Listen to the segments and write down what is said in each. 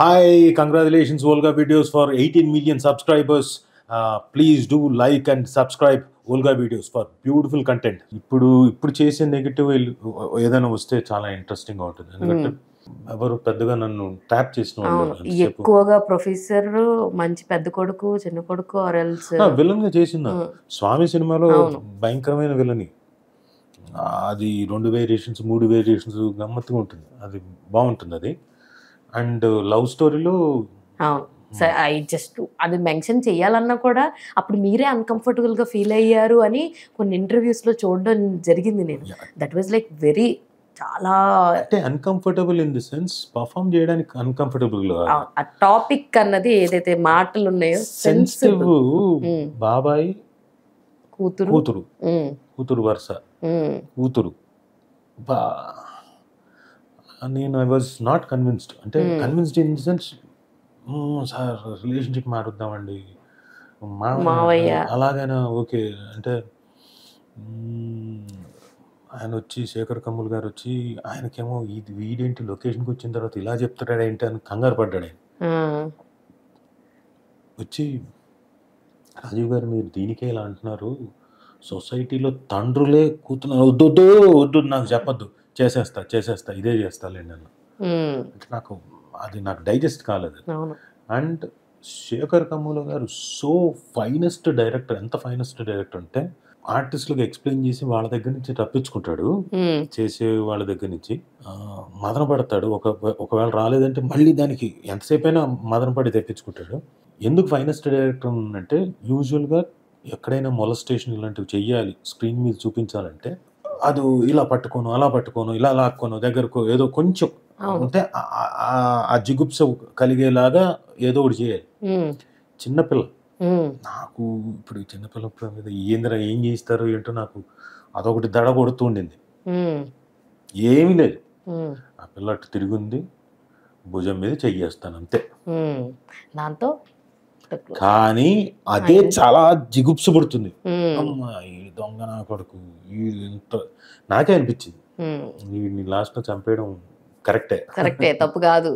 Hi, congratulations, Olga Videos for 18 million subscribers. Please do like and subscribe Olga Videos for beautiful content. ఇప్పుడు చేసే negative ఏదైనా వస్తే చాలా interesting ఉంటుంది. ఎందుకంటే ఎవరు పెద్దగా నన్ను ట్యాప్ చేసిన వాళ్ళు ఎక్కువగా ప్రొఫెసర్ మంచి పెద్ద కొడుకు చిన్న కొడుకు ఆర్ ఎల్స్ విలన్ గా చేసిందా స్వామి సినిమాలో భయంకరమైన విలని. అది 2 వేరియేషన్స్ 3 వేరియేషన్స్ గమ్మత్తుగా ఉంటుంది. అది బాగుంటుంది అది. అండ్ లవ్ స్టోరీలో జస్ట్ అది మెన్షన్ చేయాలన్నా కూడా అప్పుడు మీరే అన్కంఫర్టబుల్ గా ఫీల్ అయ్యారు అని కొన్ని ఇంటర్వ్యూస్ లో చూడడం జరిగింది. నేను దట్ వాజ్ లైక్ వెరీ చాలా అంటే uncomfortable in the sense perform చేయడానికి అన్కంఫర్టబుల్ ఆ టాపిక్ అన్నది ఏదైతే మాటలు ఉన్నాయో సెన్సిటివ్. బాబాయ్ కూతురు కూతురు కూతురు వరుస కూతురు నేను ఐ వాజ్ నాట్ కన్విన్స్డ్. అంటే convinced in the sense sir relationship మారుద్దామండి మావయ్య అలాగైనా ఓకే అంటే ఆయన వచ్చి శేఖర్ కమ్ముల్ గారు వచ్చి ఆయనకేమో ఇది వీడేంటి లొకేషన్కి వచ్చిన తర్వాత ఇలా చెప్తాడు ఏంటి అని కంగారు పడ్డాడు. ఆయన వచ్చి రాజీవ్ గారు మీరు దీనికే ఇలా అంటున్నారు, సొసైటీలో తండ్రులే కూతున్నారు, వద్దు వద్దు నాకు చెప్పొద్దు, చేసేస్తా ఇదే చేస్తాలేండి అన్న. నాకు అది నాకు డైజెస్ట్ కాలేదు. అండ్ శేఖర్ కమ్ముల గారు సో ఫైనెస్ట్ డైరెక్టర్. ఎంత ఫైనెస్ట్ డైరెక్టర్ అంటే ఆర్టిస్టులకు ఎక్స్ప్లెయిన్ చేసి వాళ్ళ దగ్గర నుంచి తప్పించుకుంటాడు, చేసే వాళ్ళ దగ్గర నుంచి మదన పడతాడు. ఒకవేళ రాలేదంటే మళ్ళీ దానికి ఎంతసేపు అయినా మదన పడి తెప్పించుకుంటాడు. ఎందుకు ఫైనెస్ట్ డైరెక్టర్ అంటే యూజువల్గా ఎక్కడైనా మొలస్టేషన్ ఇలాంటివి చెయ్యాలి స్క్రీన్ మీద చూపించాలంటే అది ఇలా పట్టుకోను అలా పట్టుకోను ఇలా లాక్కోను దగ్గరకు ఏదో కొంచెం అంటే ఆ జిగుప్స కలిగేలాగా ఏదో ఒకటి చేయాలి. చిన్నపిల్ల నాకు ఇప్పుడు చిన్నపిల్ల మీద ఏందిరా ఏం చేయిస్తారో ఏంటో నాకు అదొకటి దడ కొడుతూ ఉండింది. ఏమీ లేదు, ఆ పిల్ల అటు తిరిగింది, భుజం మీద చెయ్యేస్తాను అంతే. దాంతో కానీ అదే చాలా జిగుప్స పడుతుంది. అమ్మా ఈ దొంగ నా కొడుకు ఎంత నాకే అనిపించింది వీడిని లాస్ట్ లో చంపేయడం కరెక్టే తప్పు కాదు,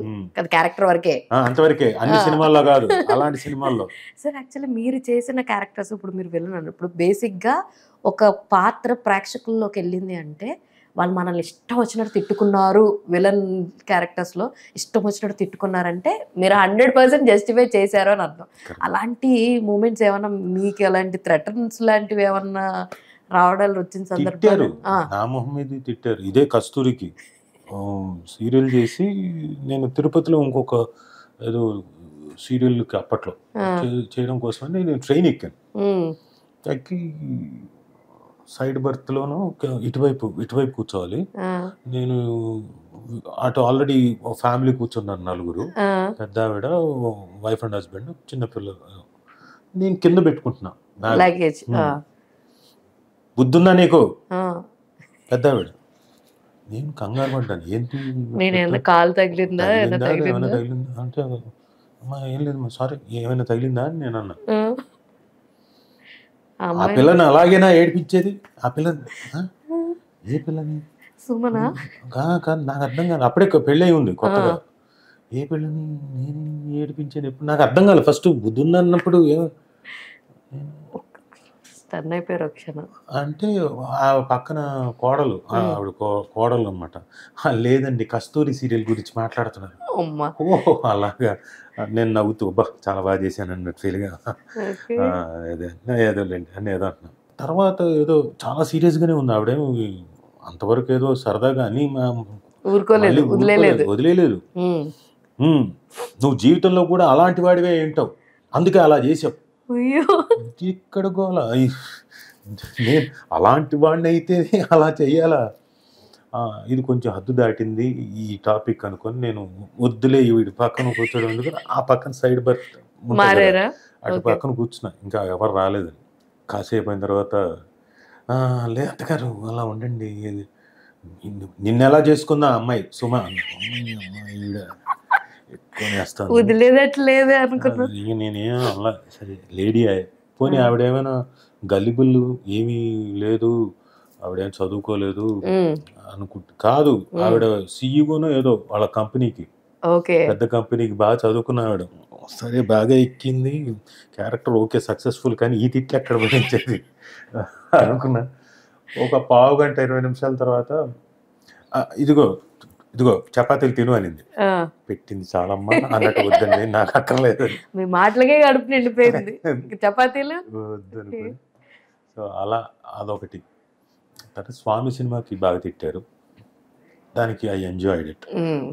క్యారెక్టర్ వరకే అంతవరకే, అన్ని సినిమాల్లో కాదు అలాంటి సినిమాల్లో. సార్ యాక్చువల్లీ మీరు చేసిన క్యారెక్టర్స్ ఇప్పుడు మీరు వెళ్ళినారు, ఇప్పుడు బేసిక్ గా ఒక పాత్ర ప్రేక్షకుల్లోకి వెళ్ళింది అంటే వాళ్ళు మనల్ని ఇష్టం వచ్చినట్టు తిట్టుకున్నారు, విలన్ క్యారెక్టర్స్ లో ఇష్టం వచ్చినట్టు తిట్టుకున్నారంటే మీరు 100% జస్టిఫై చేశారు అని అర్థం. అలాంటి మూమెంట్స్ ఏమన్నా మీకు అలాంటి థ్రెటన్స్ లాంటివి ఏమన్నా రావడాలు వచ్చిన సందర్భాలు? నా మొహం మీద తిట్టారు. ఇదే కస్తూరికి సీరియల్ చేసి నేను తిరుపతిలో ఇంకొక ఏదో సీరియల్కి అప్పట్లో చేయడం కోసం నేను ట్రైన్ ఎక్కాను. ఎక్కి సైడ్ బర్త్లోనూ ఇటువైపు కూర్చోవాలి. నేను అటు ఆల్రెడీ ఫ్యామిలీ కూర్చున్నారు, నలుగురు, పెద్ద ఆవిడ, వైఫ్ అండ్ హస్బెండ్, చిన్నపిల్లలు. నేను కింద పెట్టుకుంటున్నా లగేజ్. బుద్ధుందా నీకు పెద్ద ఆవిడ? నేను కంగారు పడ్డాను, ఏంటి కాలు తగిలిందా ఏమైనా తగిలిందా అంటే అమ్మా ఏం లేదు సారీ ఏమైనా తగిలిందా అని నేను అన్నా. ఆ పిల్లని అలాగేనా ఏడిపించేది? ఆ పిల్లని ఏ పిల్లని సుమనా కాదు నాకు అర్థం కాదు. అప్పుడే పెళ్ళి ఉంది కొత్తగా. ఏ పిల్లని నేను ఏడిపించేది ఎప్పుడు నాకు అర్థం కాలేదు. ఫస్ట్ బుద్ధుంది అన్నప్పుడు అంటే ఆ పక్కన కోడలు, ఆవిడ కోడలు అనమాట. లేదండి కస్తూరి సీరియల్ గురించి మాట్లాడుతున్నారు. ఓహో అలాగా. నేను నవ్వుతూ చాలా బాగా చేశాను అన్నట్టు ఫీల్గా ఏదోలేండి అని ఏదో అంటున్నాను. తర్వాత ఏదో చాలా సీరియస్గానే ఉంది ఆవిడ. అంతవరకు ఏదో సరదాగా అని వదిలేదు. నువ్వు జీవితంలో కూడా అలాంటి వాడివే ఏంటావు, అందుకే అలా చేసావు. ఇక్కడ గోల నేను అలాంటి వాడిని అయితే అలా చెయ్యాలా? ఇది కొంచెం హద్దు దాటింది ఈ టాపిక్ అనుకొని నేను వద్దులే వీడి పక్కన కూర్చోడం ఎందుకు ఆ పక్కన సైడ్ బర్త్ అటు పక్కన కూర్చున్నా. ఇంకా ఎవరు రాలేదని కాసేపు అయిన తర్వాత లేదు అత్తగారు అలా ఉండండి, నిన్న ఎలా చేసుకుందా అమ్మాయి సుమ ఈవిడ వదిలేదట్లేదు అనుకున్నా. నేనేం అలా సరే లేడీ పోనీ ఆవిడేమైనా గల్లిబుల్లు ఏమీ లేదు, ఆవిడేం చదువుకోలేదు అనుకుంటు కాదు, ఆవిడ సీఈఓనో ఏదో వాళ్ళ కంపెనీకి ఓకే. పెద్ద కంపెనీకి బాగా చదువుకున్నాడు. సరే బాగా ఎక్కింది. Character okay successful. కానీ ఈ తిట్లు ఎక్కడ భరించేది అనుకున్నా. ఒక పావుగంట, 20 నిమిషాల తర్వాత ఇదిగో చపాతీలు తిను అనింది. ఆ! పెట్టింది చాలమ్మా అన్నట్టు వద్దండి నాకు అక్కర్లేదు. మీ మాటలకే కడుపు నిండిపోయింది. ఇంక చపాతీలు? వద్దనుకోని. సో అలా అదొకటి. తర్వాత 'స్వామి' సినిమాకి బాగా తిట్టారు. దానికి ఐ ఎంజాయ్డ్ ఇట్. హ్మ్.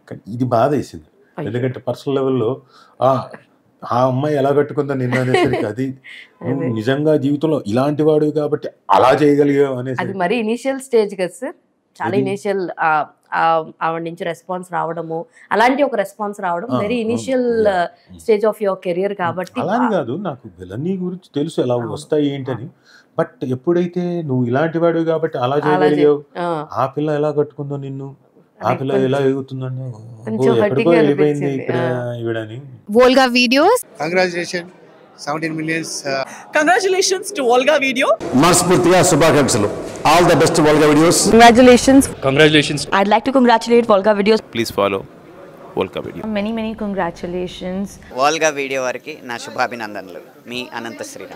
కానీ ఇది బాధేసింది. ఎందుకంటే పర్సనల్ లెవెల్‌లో ఆ అమ్మాయి ఎలా కట్టుకుందో నిన్ను అనేసరికి అది నువ్వు నిజంగా జీవితంలో ఇలాంటి వాడివి కాబట్టి అలా చేయగలిగావు అది అనేసరికి మరి ఇనీషియల్ స్టేజ్ కదా సార్. చాలా ఇది ఇనీషియల్ ఆవిడ నుంచి రెస్పాన్స్ రావడము, అలాంటి ఒక రెస్పాన్స్ రావడం very initial stage of your career కాబట్టి. అలాని కాదు, నాకు విలనీ గురించి తెలుసు ఎలా వస్తాయి ఏంటని. బట్ ఎప్పుడైతే నువ్వు ఇలాంటి వాడివి కాబట్టి అలా చేయగలిగావు, ఆ పిల్ల ఎలా కట్టుకుందో నిన్ను, ఆ పిల్ల ఎలా ఎగుతుందండి, కొంచెం ఎక్కడికో హర్టింగ్ వెళ్ళిపోయింది అనిపించింది. ఇక్కడ ఈవిడని. Volga Videos. Congratulations, 17 millions. Congratulations to Volga Video. మనస్ఫూర్తిగా శుభాకాంక్షలు. All the best Volga videos. Congratulations. I'd like to congratulate Volga Videos. Please follow Volga Video. Many congratulations. Volga video వారికి నా శుభాభినందనలు. మీ అనంత శ్రీరామ్.